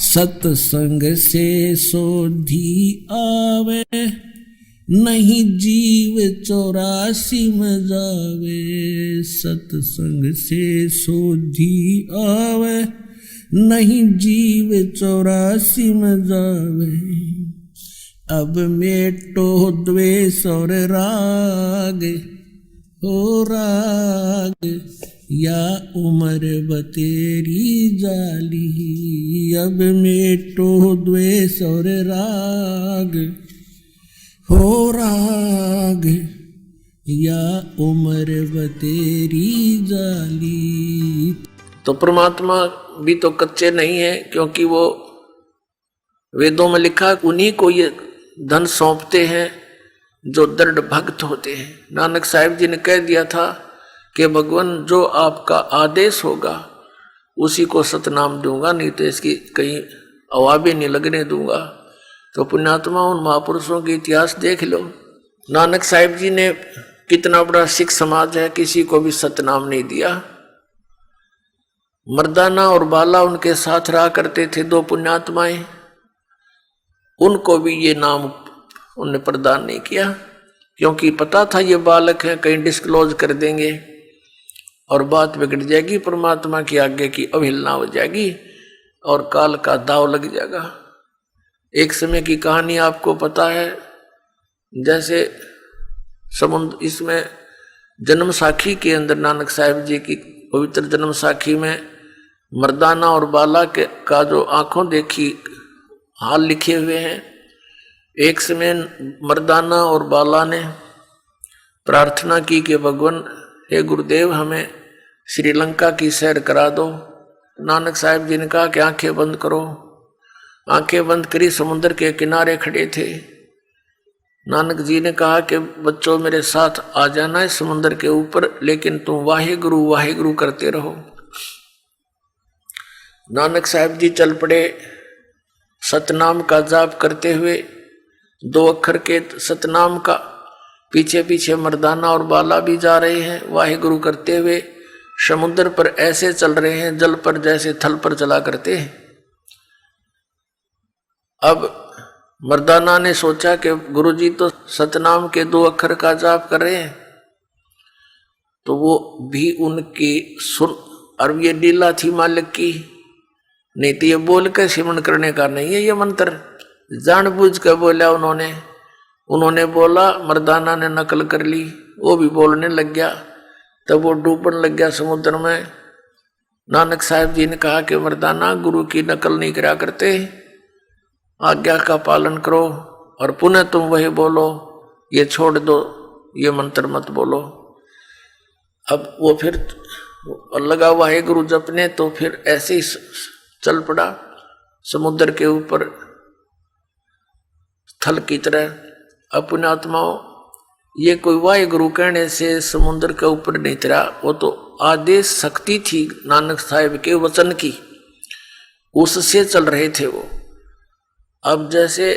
सत्संग से सोधी आवे, नहीं जीव 84 में जावे। सत्संग से सोधी आवे, नहीं जीव 84 में जावे। अब मेटो द्वेष और राग, हो राग या उम्र बतेरी जाली। अब मेटो द्वेष और राग, हो राग या उम्र बतेरी जाली। तो परमात्मा भी तो कच्चे नहीं है, क्योंकि वो वेदों में लिखा उन्हीं को ये धन सौंपते हैं जो दृढ़ भक्त होते हैं। नानक साहिब जी ने कह दिया था कि भगवान जो आपका आदेश होगा उसी को सतनाम दूंगा, नहीं तो इसकी कहीं अवाबे नहीं लगने दूंगा। तो पुण्यात्मा उन महापुरुषों के इतिहास देख लो। नानक साहिब जी ने कितना बड़ा सिख समाज है, किसी को भी सतनाम नहीं दिया। मर्दाना और बाला उनके साथ रहा करते थे, दो पुण्यात्माएं, उनको भी ये नाम उन्हें प्रदान नहीं किया, क्योंकि पता था ये बालक हैं, कहीं डिस्क्लोज कर देंगे और बात बिगड़ जाएगी, परमात्मा की आज्ञा की अवहेलना हो जाएगी और काल का दाव लग जाएगा। एक समय की कहानी आपको पता है, जैसे समुद्र, इसमें जन्म साखी के अंदर नानक साहिब जी की पवित्र जन्म साखी में मर्दाना और बाला के का जो आंखों देखी हाल लिखे हुए हैं। एक समय मर्दाना और बाला ने प्रार्थना की कि भगवान हे गुरुदेव हमें श्रीलंका की सैर करा दो। नानक साहिब जी ने कहा कि आंखें बंद करो। आंखें बंद करी, समुद्र के किनारे खड़े थे। नानक जी ने कहा कि बच्चों मेरे साथ आ जाना है समुद्र के ऊपर, लेकिन तुम वाहेगुरु वाहेगुरु करते रहो। नानक साहिब जी चल पड़े, सतनाम का जाप करते हुए, 2 अक्षर के सतनाम का। पीछे पीछे मर्दाना और बाला भी जा रहे हैं वाहेगुरु करते हुए। समुद्र पर ऐसे चल रहे हैं जल पर जैसे थल पर चला करते हैं। अब मर्दाना ने सोचा कि गुरुजी तो सतनाम के 2 अक्षर का जाप कर रहे हैं, तो वो भी उनकी सुन, और ये लीला थी मालिक की, नहीं तो ये बोल कर सिमरण करने का नहीं है ये मंत्र। जानबूझ कर बोला उन्होंने बोला, मर्दाना ने नकल कर ली, वो भी बोलने लग गया, तब वो डूबने लग गया समुद्र में। नानक साहिब जी ने कहा कि मर्दाना गुरु की नकल नहीं करा करते, आज्ञा का पालन करो और पुनः तुम वही बोलो, ये छोड़ दो, ये मंत्र मत बोलो। अब वो फिर लगा वाहेगुरु जपने, तो फिर ऐसे ही चल पड़ा समुद्र के ऊपर थल की तरह। अपने आत्माओं, ये कोई वाहेगुरु कहने से समुद्र के ऊपर नहीं तरा, वो तो आदेश शक्ति थी नानक साहिब के वचन की, उससे चल रहे थे वो। अब जैसे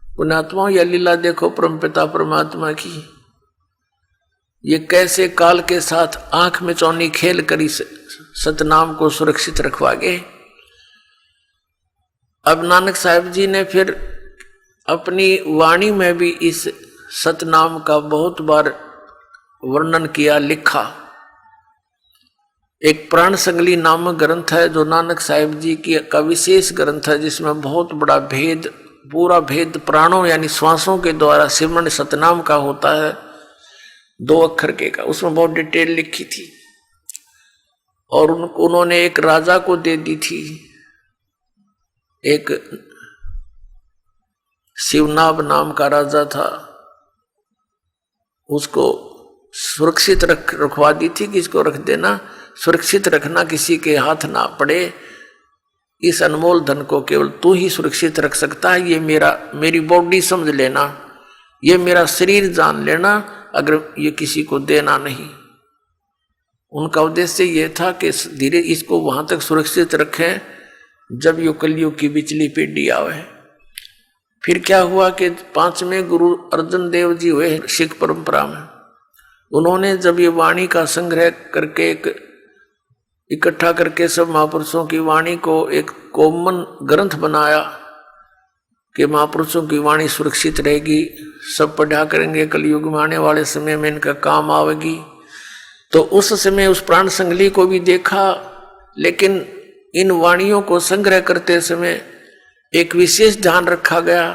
पुण्यात्माओं यह लीला देखो परमपिता परमात्मा की, ये कैसे काल के साथ आंख में चौनी खेल कर सतनाम को सुरक्षित रखवा गए। अब नानक साहिब जी ने फिर अपनी वाणी में भी इस सतनाम का बहुत बार वर्णन किया, लिखा। एक प्राण संगली नामक ग्रंथ है जो नानक साहिब जी की का विशेष ग्रंथ है, जिसमें बहुत बड़ा भेद, पूरा भेद प्राणों यानी श्वासों के द्वारा सिमरण सतनाम का होता है, 2 अक्षर के का, उसमें बहुत डिटेल लिखी थी। और उन्होंने एक राजा को दे दी थी, एक शिवनाभ नाम का राजा था, उसको सुरक्षित रखवा दी थी कि इसको रख देना, सुरक्षित रखना, किसी के हाथ ना पड़े, इस अनमोल धन को केवल तू ही सुरक्षित रख सकता है, ये मेरी बॉडी समझ लेना, ये मेरा शरीर जान लेना, अगर ये किसी को देना नहीं। उनका उद्देश्य ये था कि धीरे इसको वहां तक सुरक्षित रखें जब यो कलयुग की बिचली पीढ़ी आवे। फिर क्या हुआ कि 5वें गुरु अर्जुन देव जी हुए सिख परंपरा में। उन्होंने जब ये वाणी का संग्रह करके इकट्ठा करके सब महापुरुषों की वाणी को एक कॉमन ग्रंथ बनाया कि महापुरुषों की वाणी सुरक्षित रहेगी, सब पढ़ा करेंगे, कलयुग में आने वाले समय में इनका काम आवेगी। तो उस समय उस प्राण संगली को भी देखा, लेकिन इन वाणियों को संग्रह करते समय एक विशेष ध्यान रखा गया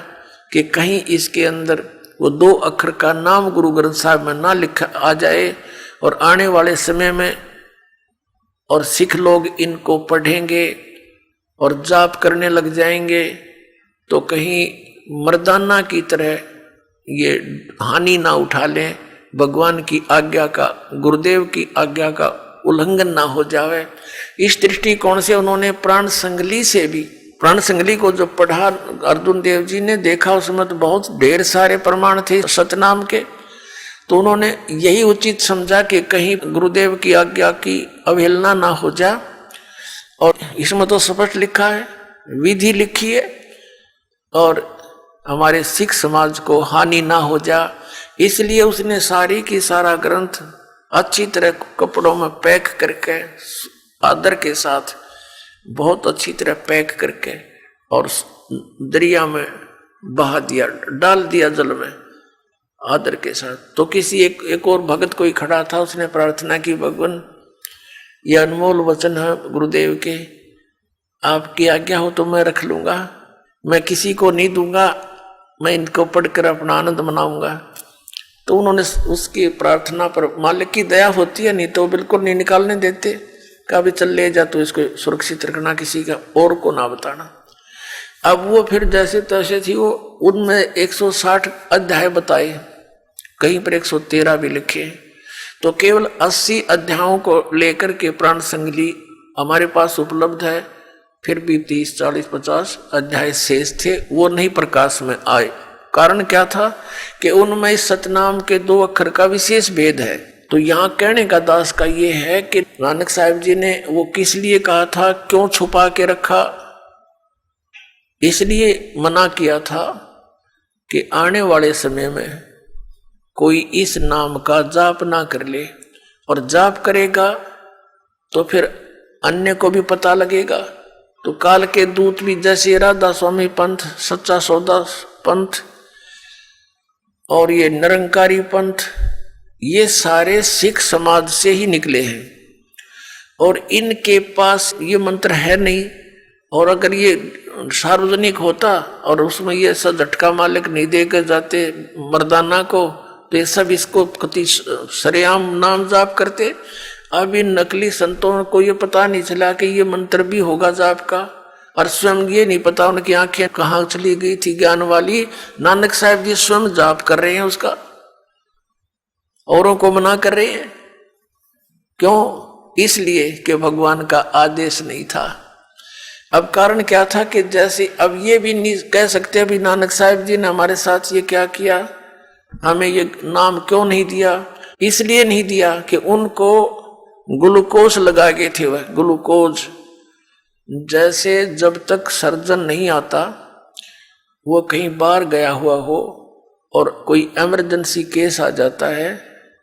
कि कहीं इसके अंदर वो 2 अक्षर का नाम गुरु ग्रंथ साहिब में ना लिखा आ जाए, और आने वाले समय में और सिख लोग इनको पढ़ेंगे और जाप करने लग जाएंगे तो कहीं मर्दाना की तरह ये हानि ना उठा लें, भगवान की आज्ञा का, गुरुदेव की आज्ञा का उल्लंघन ना हो जावे। इस दृष्टिकोण से उन्होंने प्राण संगली से भी, प्राण संगली को जो पढ़ा अर्जुन देव जी ने देखा, उसमें तो बहुत ढेर सारे प्रमाण थे सतनाम के। तो उन्होंने यही उचित समझा कि कहीं गुरुदेव की आज्ञा की अवहेलना ना हो जा, और इसमें तो स्पष्ट लिखा है, विधि लिखी है, और हमारे सिख समाज को हानि ना हो जा, इसलिए उसने सारी की सारा ग्रंथ अच्छी तरह कपड़ों में पैक करके आदर के साथ बहुत अच्छी तरह पैक करके और दरिया में बहा दिया, डाल दिया जल में आदर के साथ। तो किसी एक और भगत कोई खड़ा था, उसने प्रार्थना की, भगवान ये अनमोल वचन है गुरुदेव के, आपकी आज्ञा हो तो मैं रख लूंगा, मैं किसी को नहीं दूंगा, मैं इनको पढ़कर अपना आनंद मनाऊंगा। तो उन्होंने उसकी प्रार्थना पर, मालिक की दया होती है, नहीं तो बिल्कुल नहीं निकालने देते, कहा भी चल ले जा, तो इसको सुरक्षित रखना, किसी का और को ना बताना। अब वो फिर जैसे तैसे थी वो, उनमें 160 अध्याय बताए, कहीं पर 113 भी लिखे। तो केवल 80 अध्यायों को लेकर के प्राण संगली हमारे पास उपलब्ध है, फिर भी 30, 40, 50 अध्याय शेष थे, वो नहीं प्रकाश में आए। कारण क्या था कि उनमें सतनाम के 2 अक्षर का विशेष भेद है। तो यहाँ कहने का दास का ये है कि नानक साहिब जी ने वो किस लिए कहा था, क्यों छुपा के रखा, इसलिए मना किया था कि आने वाले समय में कोई इस नाम का जाप ना कर ले, और जाप करेगा तो फिर अन्य को भी पता लगेगा। तो काल के दूत भी जैसे राधा स्वामी पंथ, सच्चा सौदा पंथ और ये निरंकारी पंथ, ये सारे सिख समाज से ही निकले हैं, और इनके पास ये मंत्र है नहीं। और अगर ये सार्वजनिक होता और उसमें ये सब झटका मालिक नहीं देकर जाते मर्दाना को, तो ये सब इसको कति सरेआम नाम जाप करते। अब इन नकली संतों को ये पता नहीं चला कि ये मंत्र भी होगा जाप का, और स्वयं ये नहीं पता उनकी आंखें कहाँ चली गई थी ज्ञान वाली। नानक साहिब जी स्वयं जाप कर रहे हैं उसका, औरों को मना कर रहे हैं। क्यों? इसलिए कि भगवान का आदेश नहीं था। अब कारण क्या था कि जैसे अब ये भी नहीं कह सकते अभी नानक साहिब जी ने हमारे साथ ये क्या किया, हमें ये नाम क्यों नहीं दिया। इसलिए नहीं दिया कि उनको ग्लूकोज लगा गए थे। वह ग्लूकोज जैसे जब तक सर्जन नहीं आता, वो कहीं बाहर गया हुआ हो और कोई इमरजेंसी केस आ जाता है,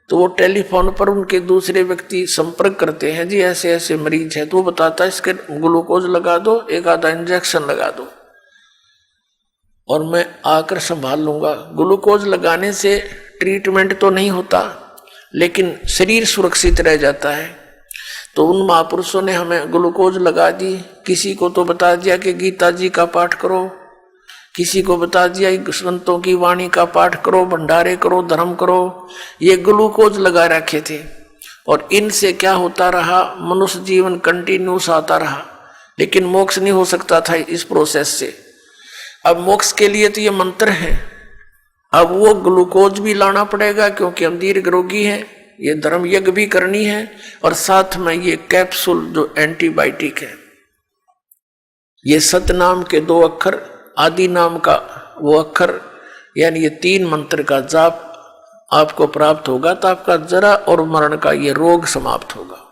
तो वो टेलीफोन पर उनके दूसरे व्यक्ति संपर्क करते हैं, जी ऐसे ऐसे मरीज है, तो वो बताता है इसके ग्लूकोज लगा दो, एक आधा इंजेक्शन लगा दो और मैं आकर संभाल लूंगा। ग्लूकोज लगाने से ट्रीटमेंट तो नहीं होता, लेकिन शरीर सुरक्षित रह जाता है। तो उन महापुरुषों ने हमें ग्लूकोज लगा दी। किसी को तो बता दिया कि गीता जी का पाठ करो, किसी को बता दिया संतों की वाणी का पाठ करो, भंडारे करो, धर्म करो। ये ग्लूकोज लगा रखे थे, और इनसे क्या होता रहा, मनुष्य जीवन कंटिन्यूस आता रहा, लेकिन मोक्ष नहीं हो सकता था इस प्रोसेस से। अब मोक्ष के लिए तो ये मंत्र है, अब वो ग्लूकोज भी लाना पड़ेगा क्योंकि हम दीर्घ रोगी हैं, ये धर्म यज्ञ भी करनी है, और साथ में ये कैप्सूल जो एंटीबायोटिक है। ये सतनाम के 2 अक्षर, आदि नाम का वो अक्षर, यानी ये 3 मंत्र का जाप आपको प्राप्त होगा, तो आपका जरा और मरण का ये रोग समाप्त होगा।